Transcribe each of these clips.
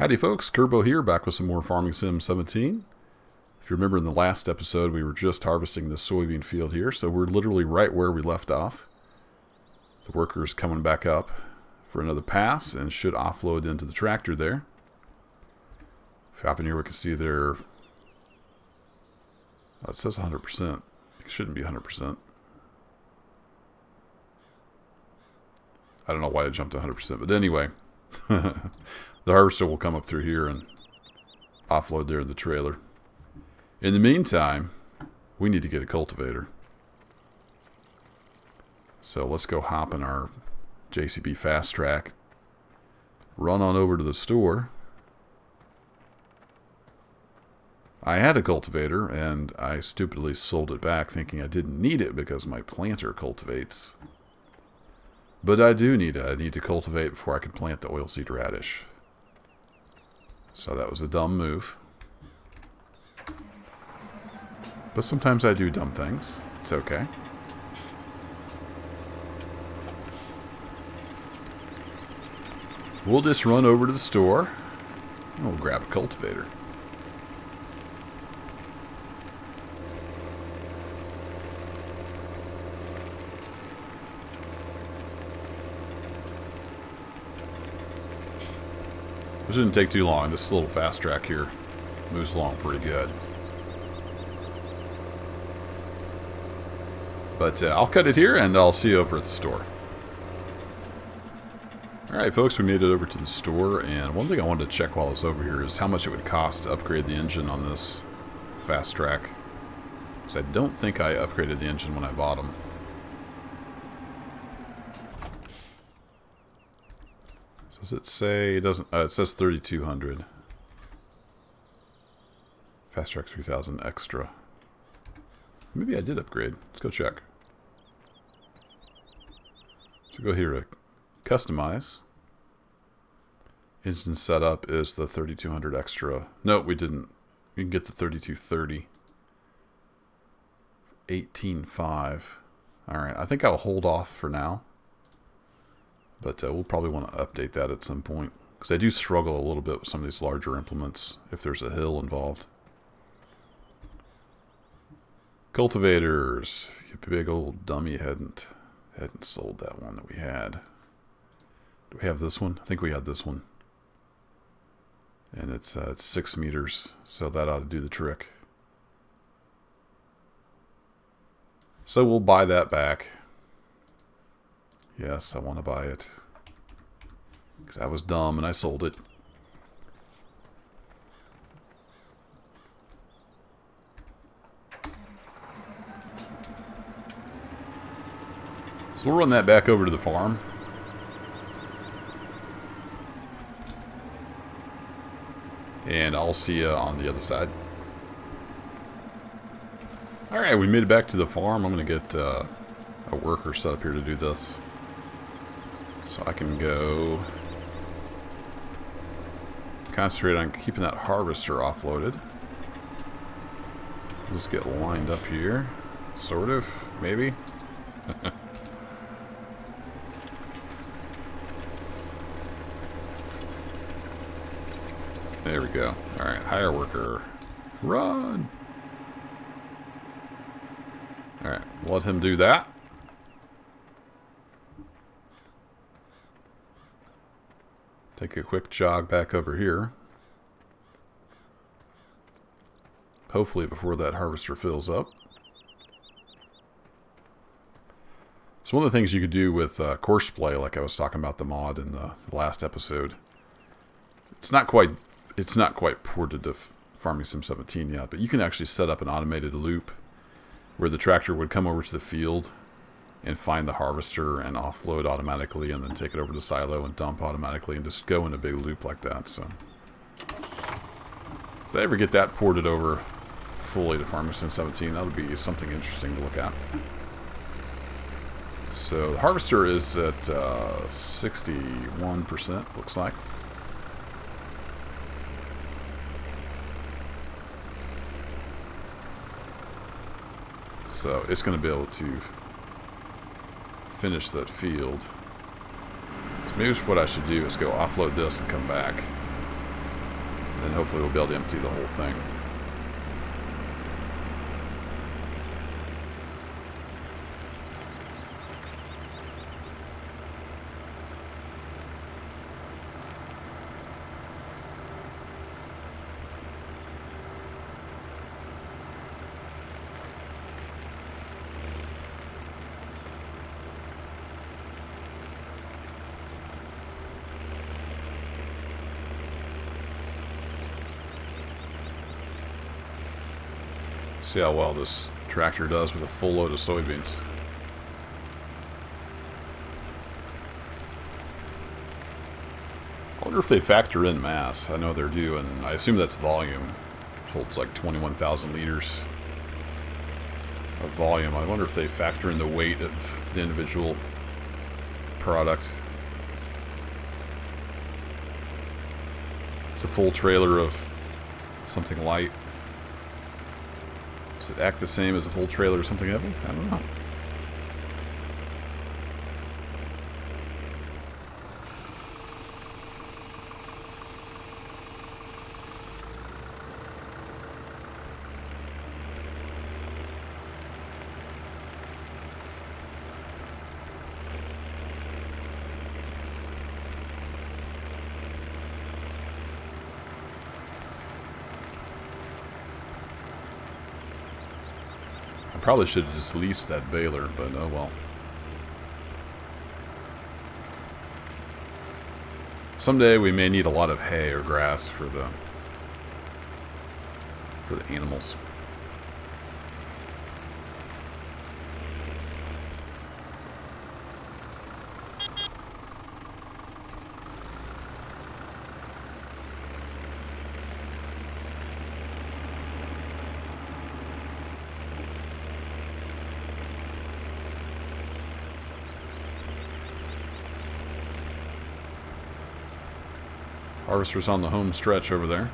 Howdy folks, Kerbo here, back with some more Farming Sim 17. If you remember in the last episode, we were just harvesting this soybean field here, so we're literally right where we left off. The worker's coming back up for another pass and should offload into the tractor there. If you hop in here, we can see there, it says 100%. It shouldn't be 100%. I don't know why I jumped to 100%, but anyway. The harvester will come up through here and offload there in the trailer. In the meantime, we need to get a cultivator. So let's go hop in our JCB Fast Track. Run on over to the store. I had a cultivator and I stupidly sold it back thinking I didn't need it because my planter cultivates. But I do need it. I need to cultivate before I can plant the oilseed radish. So that was a dumb move. But sometimes I do dumb things. It's okay. We'll just run over to the store and we'll grab a cultivator. It shouldn't take too long. This little fast track here moves along pretty good. But I'll cut it here and I'll see you over at the store. Alright folks, we made it over to the store, and one thing I wanted to check while I was over here is how much it would cost to upgrade the engine on this fast track. Because I don't think I upgraded the engine when I bought them. So does it say, it doesn't, it says 3,200. Fast track 3,000 extra. Maybe I did upgrade. Let's go check. So go here to customize. Engine setup is the 3,200 extra. No, we didn't. We can get the 3,230. 18.5. Alright, I think I'll hold off for now. But we'll probably want to update that at some point. Because I do struggle a little bit with some of these larger implements if there's a hill involved. Cultivators. You big old dummy hadn't sold that one that we had. Do we have this one? I think we had this one. And it's 6 meters, so that ought to do the trick. So we'll buy that back. Yes, I want to buy it. Because I was dumb and I sold it. So we'll run that back over to the farm. And I'll see you on the other side. Alright, we made it back to the farm. I'm going to get a worker set up here to do this. So I can go concentrate on keeping that harvester offloaded. Let's get lined up here. Sort of, maybe. There we go. Alright, hire worker. Run! Alright, let him do that. Take a quick jog back over here. Hopefully before that harvester fills up. So one of the things you could do with Courseplay, like I was talking about the mod in the last episode, it's not quite ported to Farming Sim 17 yet, but you can actually set up an automated loop where the tractor would come over to the field and find the harvester and offload automatically and then take it over to the silo and dump automatically and just go in a big loop like that. So if I ever get that ported over fully to Farming Sim 17, that would be something interesting to look at. So the harvester is at 61%, looks like. So it's going to be able to finish that field. So maybe what I should do is go offload this and come back. And hopefully we'll be able to empty the whole thing. See how well this tractor does with a full load of soybeans. I wonder if they factor in mass. I know they're due, and I assume that's volume. It holds like 21,000 liters of volume. I wonder if they factor in the weight of the individual product. It's a full trailer of something light. Does it act the same as a full trailer or something heavy? I don't know. Probably should have just leased that baler, but oh well. Someday we may need a lot of hay or grass for the animals. Harvester's on the home stretch over there.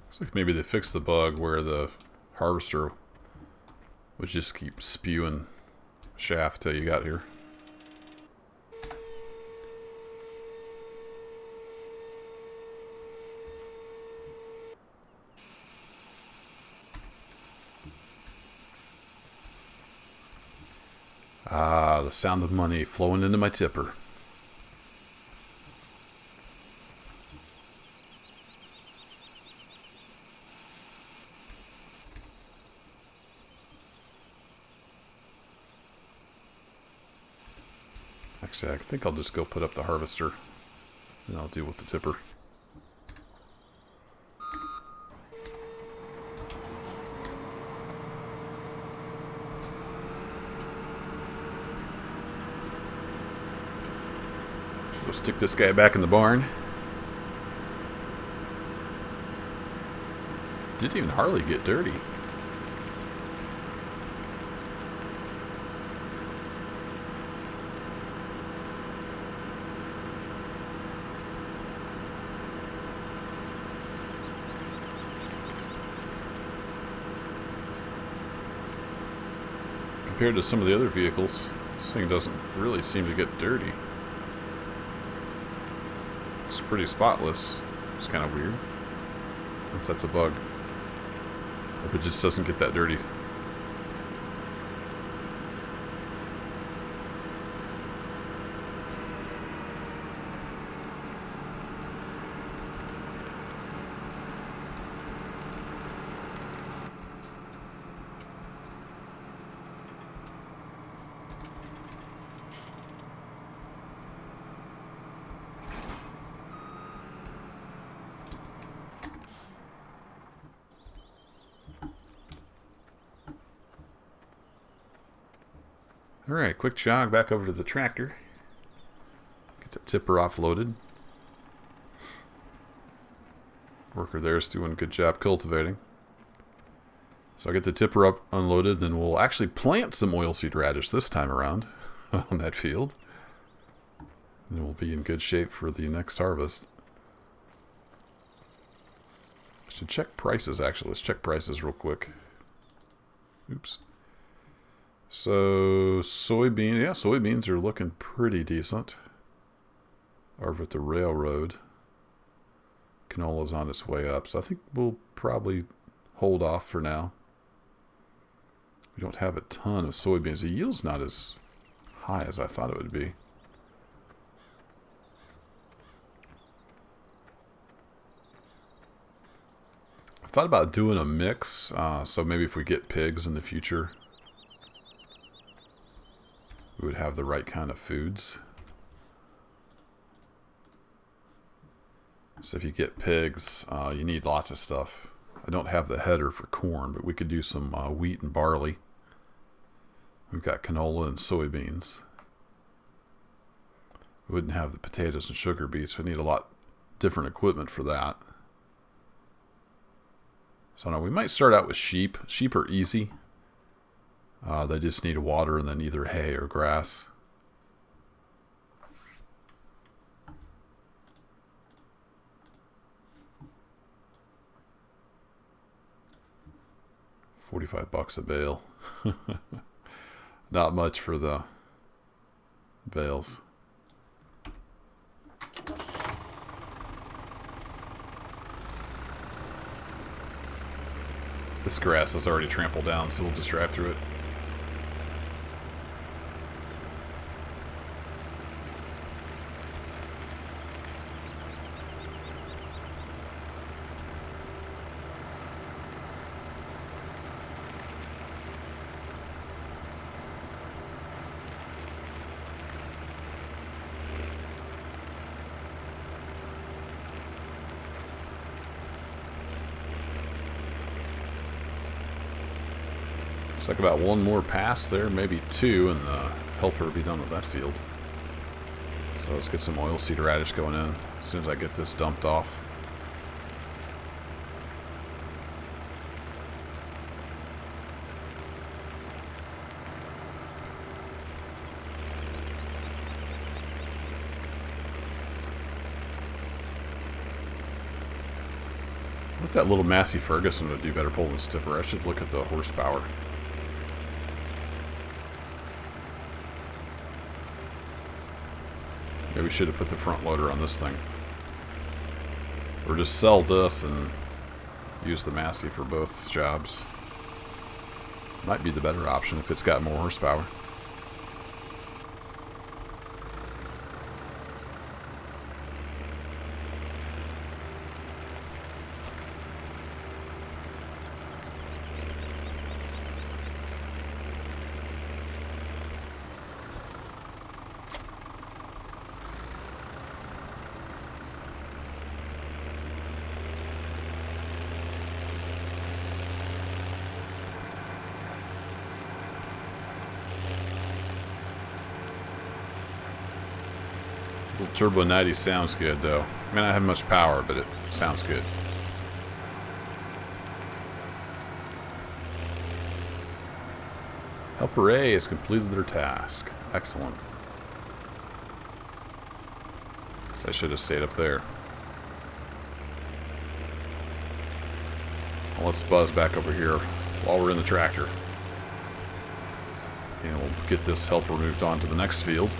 Looks like maybe they fixed the bug where the harvester would just keep spewing shaft till you got here. Ah, the sound of money flowing into my tipper. Actually, I think I'll just go put up the harvester, and I'll deal with the tipper. Go stick this guy back in the barn. Didn't even hardly get dirty. Compared to some of the other vehicles, this thing doesn't really seem to get dirty. It's pretty spotless. It's kind of weird. I don't know if that's a bug. Or if it just doesn't get that dirty. Alright, quick jog back over to the tractor. Get the tipper offloaded. Worker there is doing a good job cultivating. So I'll get the tipper up unloaded, then we'll actually plant some oilseed radish this time around on that field. And we'll be in good shape for the next harvest. I should check prices, actually. Let's check prices real quick. Oops. So, soybeans, yeah, soybeans are looking pretty decent. Over at the railroad. Canola's on its way up, so I think we'll probably hold off for now. We don't have a ton of soybeans. The yield's not as high as I thought it would be. I've thought about doing a mix, so maybe if we get pigs in the future, we would have the right kind of foods. So if you get pigs, you need lots of stuff. I don't have the header for corn, but we could do some wheat and barley. We've got canola and soybeans. We wouldn't have the potatoes and sugar beets. We need a lot different equipment for that. So no, we might start out with sheep. Sheep are easy. They just need water and then either hay or grass. $45 a bale. Not much for the bales. This grass is already trampled down, so we'll just drive through it. Looks like about one more pass there, maybe two, and the helper will be done with that field. So let's get some oilseed radish going in as soon as I get this dumped off. What if that little Massey Ferguson would do better pulling this tipper? I should look at the horsepower. Maybe we should have put the front loader on this thing. Or just sell this and use the Massey for both jobs. Might be the better option if it's got more horsepower. Little Turbo 90 sounds good, though. May not have much power, but it sounds good. Helper A has completed their task. Excellent. So I should have stayed up there. Well, let's buzz back over here while we're in the tractor. And we'll get this helper moved on to the next field.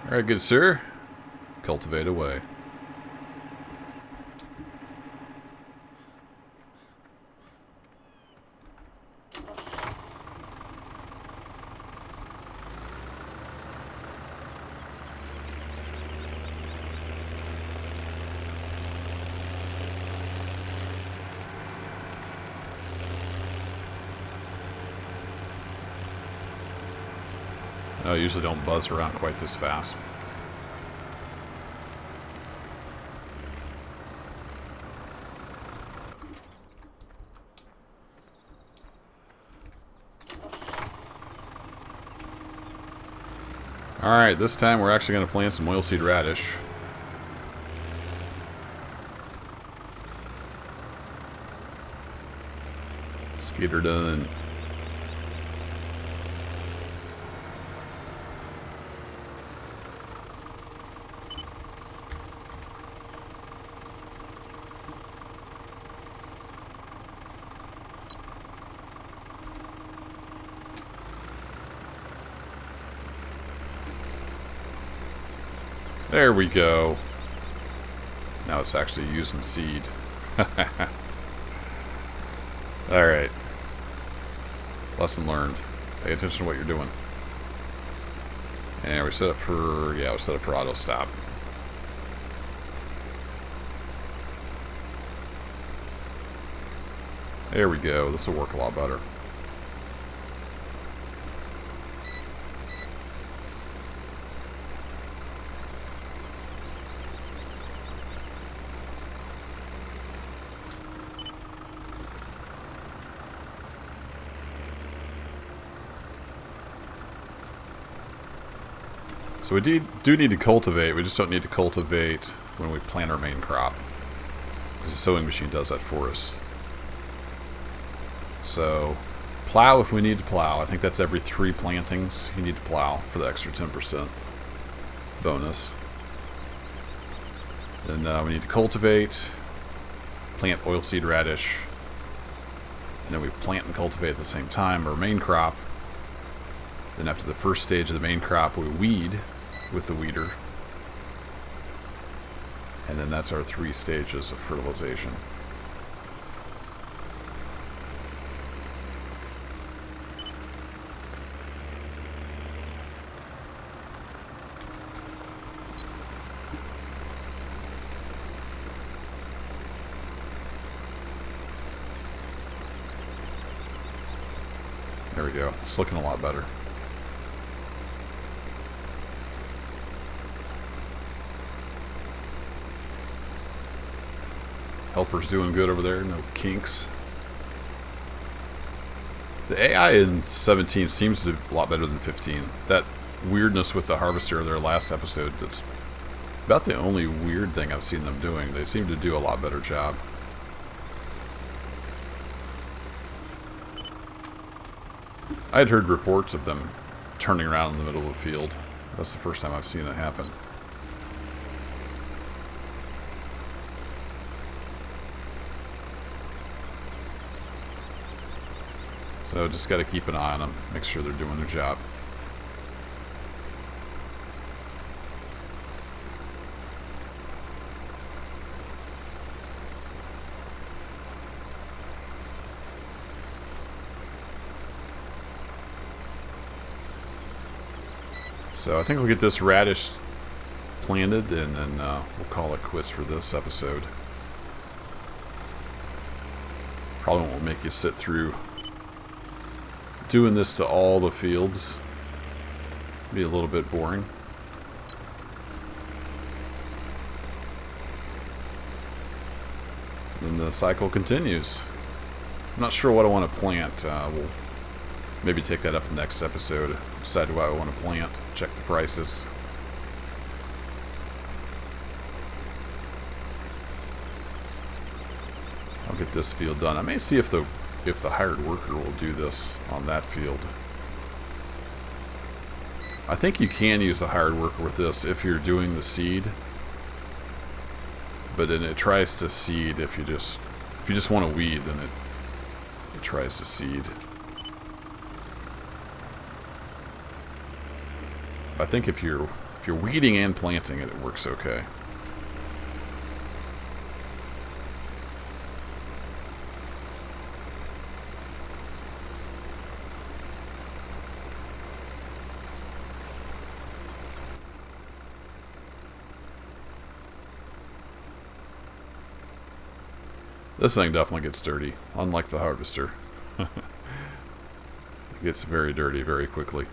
Alright, good sir. Cultivate away. I usually don't buzz around quite this fast. Alright, this time we're actually going to plant some oilseed radish. Let's get her done. There we go. Now it's actually using seed. Alright. Lesson learned. Pay attention to what you're doing. And we set up for, yeah, we set up for auto stop. There we go. This will work a lot better. So we do need to cultivate, we just don't need to cultivate when we plant our main crop. Because the sowing machine does that for us. So, plow if we need to plow. I think that's every 3 plantings you need to plow for the extra 10% bonus. Then we need to cultivate, plant oilseed radish, and then we plant and cultivate at the same time our main crop. Then after the first stage of the main crop, we weed with the weeder. And then that's our 3 stages of fertilization. There we go. It's looking a lot better. Helper's doing good over there, no kinks. The AI in 17 seems to be a lot better than 15. That weirdness with the harvester in their last episode, that's about the only weird thing I've seen them doing. They seem to do a lot better job. I had heard reports of them turning around in the middle of the field. That's the first time I've seen it happen. So just got to keep an eye on them, make sure they're doing their job. So I think we'll get this radish planted, and then we'll call it quits for this episode. Probably won't make you sit through doing this to all the fields. Be a little bit boring. Then the cycle continues. I'm not sure what I want to plant. We'll maybe take that up the next episode. Decide what I want to plant. Check the prices. I'll get this field done. I may see if the hired worker will do this on that field. I think you can use the hired worker with this if you're doing the seed, but then it tries to seed if you just want to weed, then it tries to seed. I think if you you're weeding and planting it, it works okay. This thing definitely gets dirty, unlike the harvester. It gets very dirty very quickly.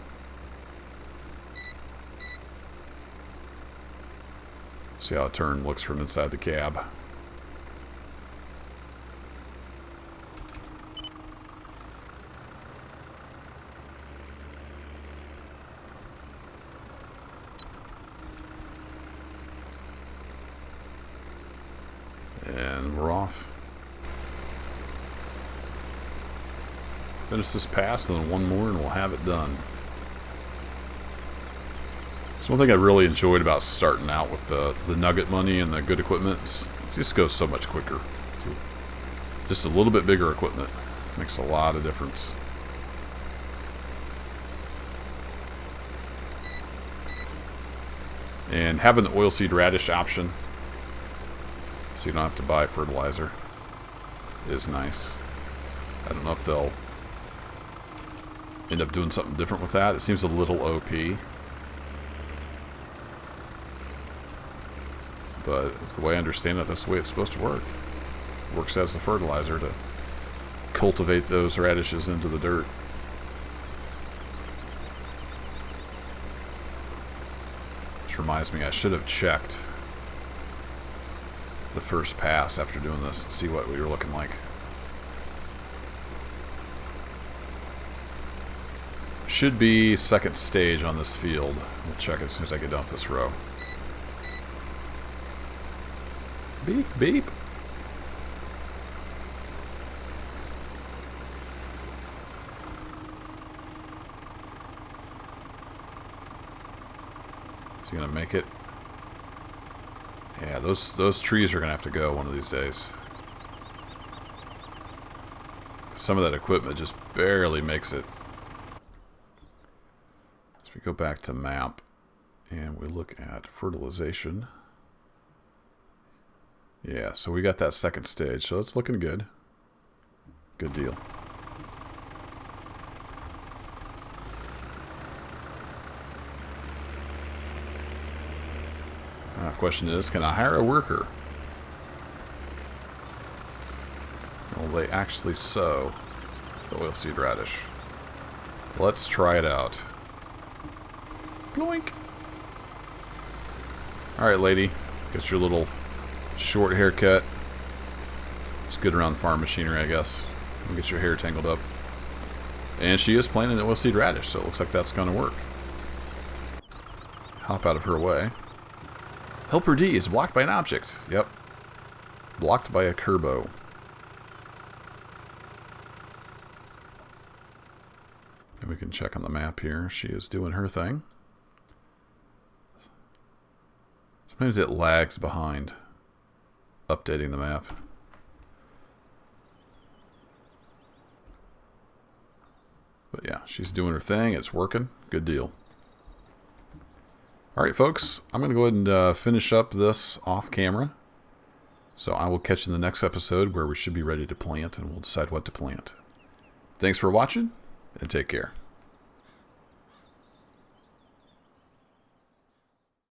See how a turn looks from inside the cab. And we're off. Finish this pass, and then one more, and we'll have it done. So one thing I really enjoyed about starting out with the nugget money and the good equipment is it just goes so much quicker. So just a little bit bigger equipment makes a lot of difference. And having the oilseed radish option, so you don't have to buy fertilizer, is nice. I don't know if they'll end up doing something different with that. It seems a little OP. But the way I understand it, that's the way it's supposed to work. It works as the fertilizer to cultivate those radishes into the dirt. Which reminds me, I should have checked the first pass after doing this and see what we were looking like. Should be second stage on this field. We'll check it as soon as I get done with this row. Beep, beep. Is he gonna make it? Yeah, those trees are gonna have to go one of these days. Some of that equipment just barely makes it. So we go back to map and we look at fertilization. Yeah, so we got that second stage, so it's looking good. Good deal. Question is, can I hire a worker? Will they actually sow the oilseed radish? Let's try it out. Bloink! Alright, lady. Get your little short haircut. It's good around farm machinery, I guess. Get your hair tangled up. And she is planting the oilseed radish, so it looks like that's going to work. Hop out of her way. Helper D is blocked by an object. Yep. Blocked by a Kerbo. And we can check on the map here. She is doing her thing. Sometimes it lags behind updating the map. But yeah, she's doing her thing. It's working. Good deal. Alright folks, I'm going to go ahead and finish up this off camera. So I will catch you in the next episode where we should be ready to plant and we'll decide what to plant. Thanks for watching and take care.